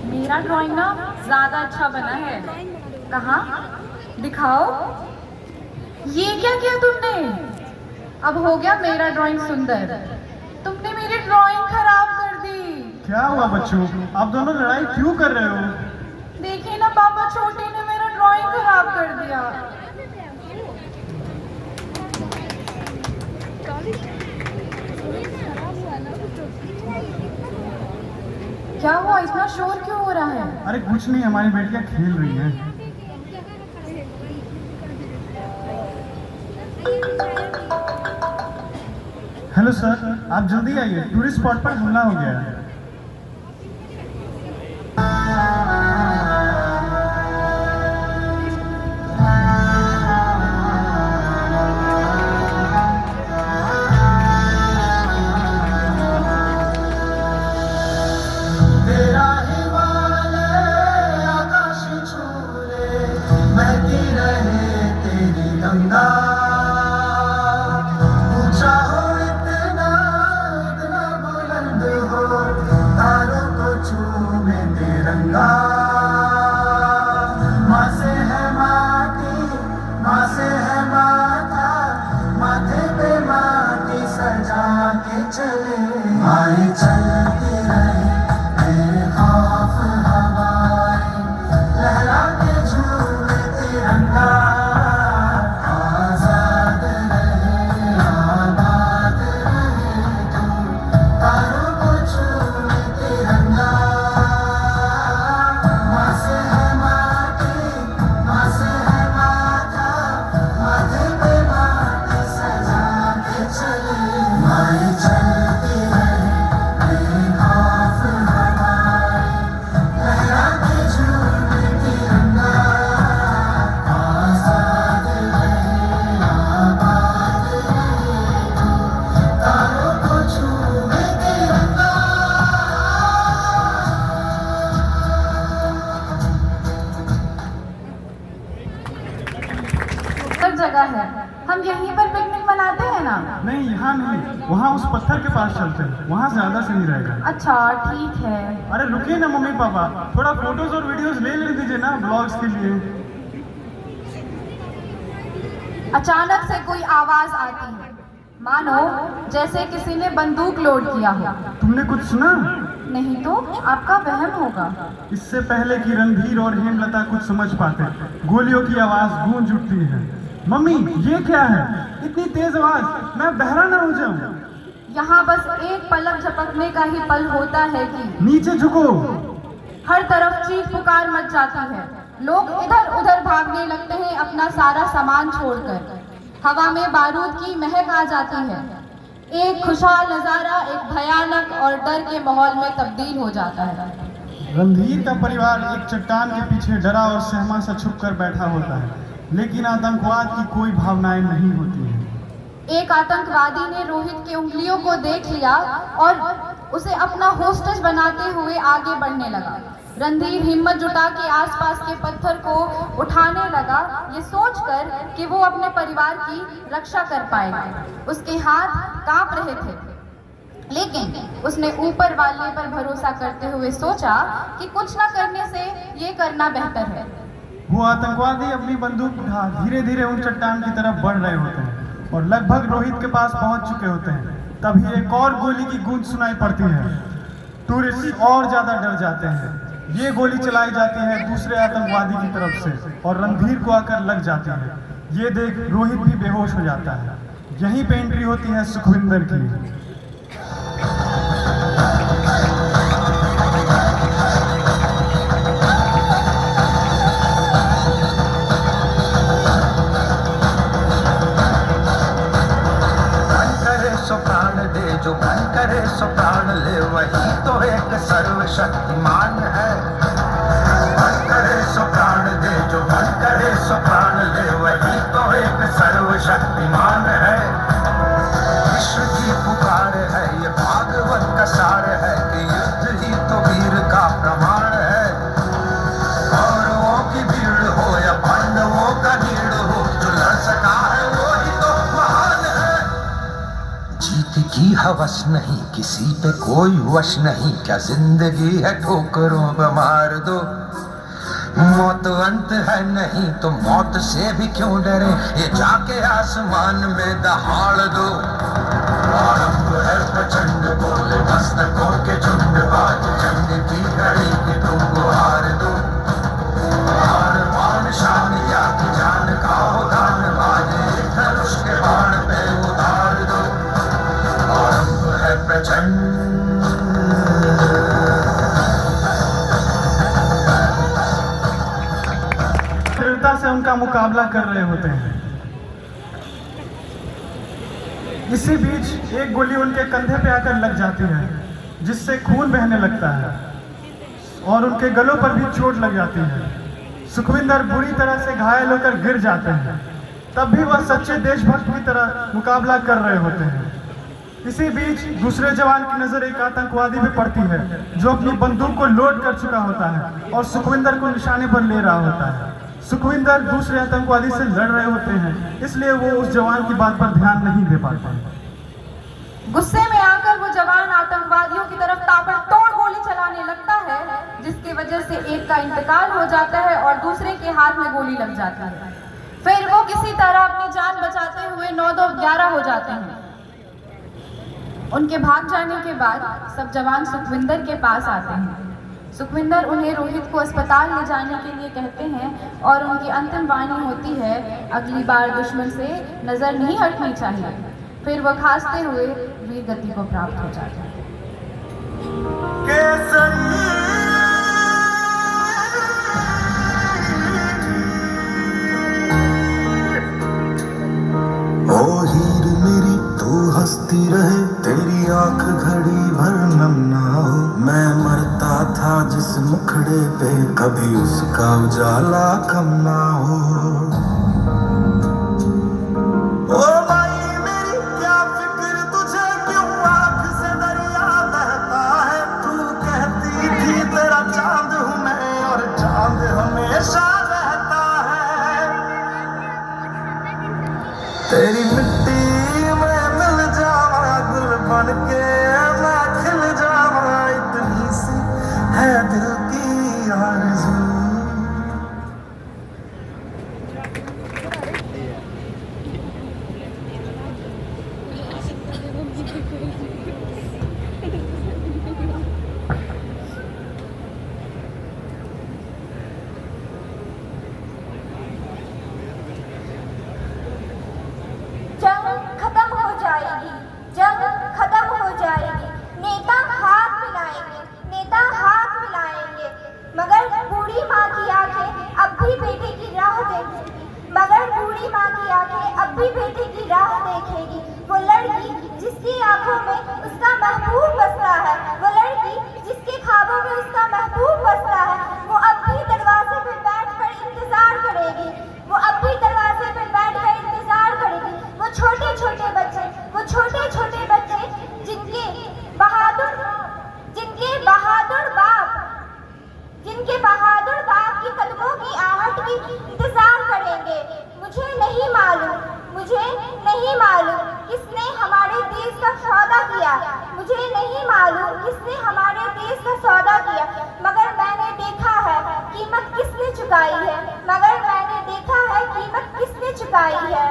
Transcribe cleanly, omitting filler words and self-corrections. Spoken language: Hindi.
मेरा ड्राइंग ना ज्यादा अच्छा बना है। कहाँ? दिखाओ। ये क्या किया तुमने? अब हो गया मेरा ड्राइंग सुंदर। तुमने मेरी ड्राइंग खराब कर दी। क्या हुआ बच्चों, आप दोनों लड़ाई क्यों कर रहे हो? देखिए ना पापा, छोटे ने मेरा ड्राइंग खराब कर दिया। क्या हुआ? इतना शोर क्यों हो रहा है? अरे कुछ नहीं, हमारी बेटियां खेल रही हैं। हेलो सर, आप जल्दी आइए, टूरिस्ट स्पॉट पर हमला हो गया है। जगह है, हम यहीं पर पिकनिक मनाते हैं ना? नहीं, यहाँ नहीं, वहाँ उस पत्थर के पास चलते हैं, वहाँ ज्यादा सही रहेगा। अच्छा ठीक है। अरे रुकिए ना मम्मी पापा, थोड़ा फोटोज और वीडियोस ले दीजिए ना ब्लॉग्स के लिए। अचानक से कोई आवाज आती है, मानो जैसे किसी ने बंदूक लोड किया हो। तुमने कुछ सुना? नहीं तो, आपका वहम होगा। इससे पहले कि रणधीर और हेमलता कुछ समझ पाते, गोलियों की आवाज गूंज उठती है। मम्मी, ये क्या है? इतनी तेज आवाज, मैं बहरा ना हो जाऊं। यहाँ बस एक पलक झपकने का ही पल होता है कि नीचे झुको। हर तरफ चीख पुकार मच जाती है। लोग इधर उधर भागने लगते हैं अपना सारा सामान छोड़कर। हवा में बारूद की महक आ जाती है। एक खुशहाल नजारा एक भयानक और डर के माहौल में तब्दील हो जाता है। रणधीर का परिवार एक चट्टान के पीछे डरा और सहमा सा छुप कर बैठा होता है, लेकिन आतंकवाद की कोई भावनाएं नहीं होती हैं। एक आतंकवादी ने रोहित की उंगलियों को देख लिया और उसे अपना होस्टेज बनाते हुए आगे बढ़ने लगा। रणधीर हिम्मत जुटा के आसपास के पत्थर को उठाने लगा, ये सोचकर कि वो अपने परिवार की रक्षा कर पाएगा। उसके हाथ कांप रहे थे, लेकिन उसने ऊपर वाले पर भरोसा करते हुए सोचा कि कुछ न करने से ये करना बेहतर है। वो आतंकवादी अपनी बंदूक उठा धीरे धीरे उन चट्टान की तरफ बढ़ रहे होते हैं और लगभग रोहित के पास पहुंच चुके होते हैं। तभी एक और गोली की गूंज सुनाई पड़ती है। टूरिस्ट और ज्यादा डर जाते हैं। ये गोली चलाई जाती है दूसरे आतंकवादी की तरफ से और रणधीर को आकर लग जाती है। ये देख रोहित भी बेहोश हो जाता है। यहीं पे एंट्री होती है सुखविंदर की। जो मन करे सो प्राण ले, वही तो एक सर्वशक्तिमान है। मन करे सो प्राण दे, जो मन करे सो प्राण ले, वही तो एक सर्वशक्तिमान है। विश्व की पुकार है, ये भागवत का सार है कि युद्ध ही तो वीर का प्रमाण है। कौरवों की भीड़ हो या पांडवों का नीड़ हो, जो लड़ सका है वो ही तो महान है। जीत मस्ती की हवस नहीं, किसी पे कोई वश नहीं, क्या जिंदगी है ठोकरों पे मार दो। मौत अंत है नहीं तो मौत से भी क्यों डरे, ये जाके आसमान में दहाड़ दो। आरंभ है प्रचंड बोले मस्तकों के झुंड, आज जंग की घड़ी की तुम गुहार दो। हार मान शान या की जान का हो दान, बाजे धनुष के बाण पे उतार दो। आरंभ है प्रचंड। दृढ़ता से उनका मुकाबला कर रहे होते हैं। इसी बीच एक गोली उनके कंधे पे आकर लग जाती है, जिससे खून बहने लगता है और उनके गलों पर भी चोट लग जाती है। सुखविंदर बुरी तरह से घायल होकर गिर जाते हैं। तब भी वह सच्चे देशभक्त की तरह मुकाबला कर रहे होते हैं। इसी बीच दूसरे जवान की नजर एक आतंकवादी पे पड़ती है, जो अपनी बंदूक को लोड कर चुका होता है और सुखविंदर को निशाने पर ले रहा होता है। सुखविंदर दूसरे आतंकवादी से लड़ रहे होते हैं, इसलिए वो उस जवान की बात पर ध्यान नहीं दे पाते। गुस्से में आकर वो जवान आतंकवादियों की तरफ ताबड़तोड़ गोली चलाने लगता है, जिसकी वजह से एक का इंतकाल हो जाता है और दूसरे के हाथ में गोली लग जाती है। फिर वो किसी तरह अपनी जान बचाते हुए 9-2-11 हो जाते हैं। उनके भाग जाने के बाद सब जवान सुखविंदर के पास आते हैं। सुखविंदर उन्हें रोहित को अस्पताल ले जाने के लिए कहते हैं और उनकी अंतिम वाणी होती है, अगली बार दुश्मन से नजर नहीं हटनी चाहिए। फिर वह खांसते हुए वीर गति को प्राप्त हो जाते हैं। ओ हीर मेरी तू हंसती रहे, तेरी आंख घड़ी भर नम ना हो। मैं मरता था जिस मुखड़े पे, कभी उसका उजाला कम ना हो। ओ भाई मेरी क्या फिक्र तुझे, क्यों आंख से दरिया बहता है। तू कहती थी तेरा चांद हूँ मैं, और चांद हमेशा रहता है। तेरी मिट्टी में मिल जावा गुल बन के, मैं खिल जावा, इतनी सी है दिल की आरज़ू। जंग खत्म हो जाएगी, जंग खत्म हो जाएगी। नेता हाथ मिलाएंगे, नेता हाथ मिलाएंगे। मगर बूढ़ी माँ की आंखें अब भी बेटे की राह देखेगी, मगर बूढ़ी माँ की आंखें अब भी बेटे की राह देखेगी। वो लड़की जिसकी आंखों में उसका महबूब बसता है, वो लड़की जिसके ख्वाबों में उसका महबूब बसता है, वो अब भी दरवाजे पे बैठकर इंतजार करेगी, वो अब भी दरवाजे पे बैठकर इंतजार करेगी। वो छोटे छोटे बच्चे, वो छोटे छोटे बच्चे जिनके बहादुर बाप की कदमों की आहट की इंतजार करेंगे। मुझे नहीं मालूम किसने हमारे देश का सौदा किया, मुझे नहीं मालूम किसने हमारे देश का सौदा किया। मगर मैंने देखा है कीमत किसने चुकाई है, मगर मैंने देखा है कीमत किसने चुकाई है।